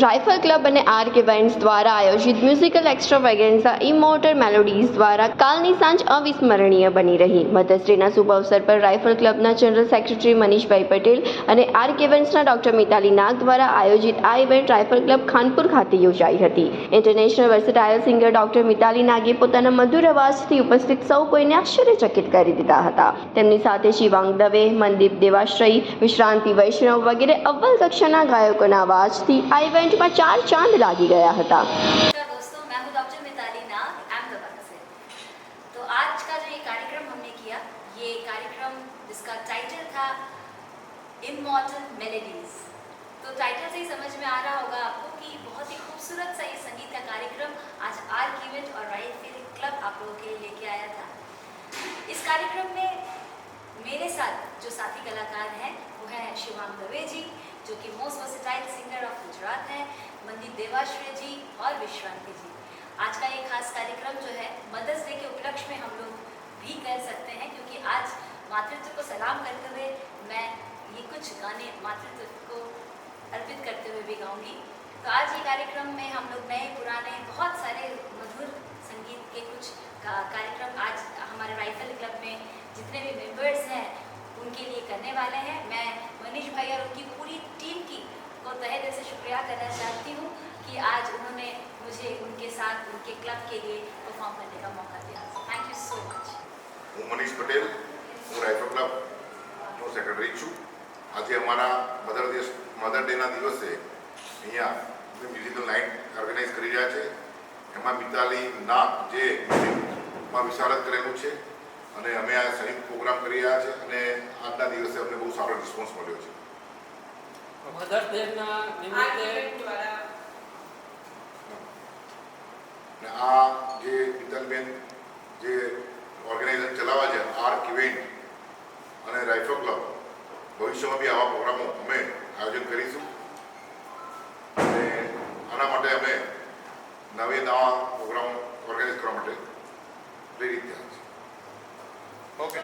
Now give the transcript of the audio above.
Rifle club અને arc events દ્વારા આયોજિત મ્યુઝિકલ એક્સ્ટ્રાવેગેન્ઝા ઇમોર્ટલ મેલોડીઝ દ્વારા કાલની સાંજ અવિસ્મરણીય બની રહી. મધર્સ ડેના શુભ અવસર પર રાઇફલ ક્લબના જનરલ સેક્રેટરી મનીષભાઈ પટેલ અને આર્ક ઇવેન્ટ્સના ડોક્ટર મિતાલી નાગ દ્વારા આયોજિત આ ઇવેન્ટ રાઇફલ ક્લબ ખાનપુર ખાતે યોજાઈ હતી. International versatile singer doctor Mitali Nage પોતાના મધુર અવાજથી ઉપસ્થિત સૌ કોઈને આશ્ચર્યચકિત કરી દીધા હતા. તેમની સાથે શિવાંગ દવે, મનદીપ દેવાશ્રયી, વિશ્રાંતિ વૈષ્ણવ वगैरह अव्वल कक्षा गायकों आवाजથી આ इवेंट में 4 चांद लागी गया था. दोस्तों, मैं हूँ डॉक्टर मिताली नाग अहमदाबाद से. तो आज का जो ये कार्यक्रम हमने किया, ये कार्यक्रम जिसका टाइटल था इमॉर्टल मेलोडीज. तो टाइटल से ही समझ में आ रहा होगा आपको कि बहुत ही खूबसूरत सा ये संगीत का कार्यक्रम आज आर्क इवेंट और राइफल क्लब आप लोगों के लिए लेके आया था. इस कार्यक्रम में मेरे साथ जो साथी कलाकार हैं वो है शिवांग दवे जी, जो कि most versatile singer of Gujarat हैं, मनदीप देवाश्रय जी और विश्रांति जी. आज का ये खास कार्यक्रम जो है मदर्स डे के उपलक्ष्य में हम लोग भी कर सकते हैं, क्योंकि आज मातृत्व को सलाम करते हुए मैं ये कुछ गाने मातृत्व को अर्पित करते हुए भी गाऊंगी. तो आज ये कार्यक्रम में हम लोग नए पुराने बहुत सारे मधुर संगीत के कुछ कार्यक्रम आज हमारे राइफल क्लब में जितने भी मेंबर्स हैं उनके लिए करने वाले हैं. मैं मनीष भाई और उनकी पूरी टीम की को तहे दिल से शुक्रिया करना चाहती हूँ कि आज उन्होंने मुझे उनके साथ उनके क्लब के लिए परफॉर्म करने का मौका दिया. Thank you so much. હું મનીષ પટેલ, હું રાઇફલ ક્લબનો સેક્રેટરી છું. આજે અમારા મધર ડેના દિવસે અહીંયા મ્યુઝિકલ નાઇટ ઓર્ગેનાઇઝ કરી રહ્યા છે. એમાં મિતાલી નાગ જે મ્યુઝિકમાં વિશારદ કરેલું છે અને અમે આ સંયુક્ત પ્રોગ્રામ કરી રહ્યા છે અને આજના દિવસે અમને બહુ સારો રિસ્પોન્સ મળ્યો છે. મધર્સ ડેના નિમિત્તે આ જે મિતાલબેન જે ઓર્ગેનાઇઝેશન ચલાવે છે આર્ક ઇવેન્ટ અને રાઇફલ ક્લબ, ભવિષ્યમાં બી આવા પ્રોગ્રામો અમે આયોજન કરીશું અને આના માટે અમે નવા પ્રોગ્રામ ઓર્ગેનાઇઝ કરવા માટે પ્રેરિત થયા છે. ઓકે.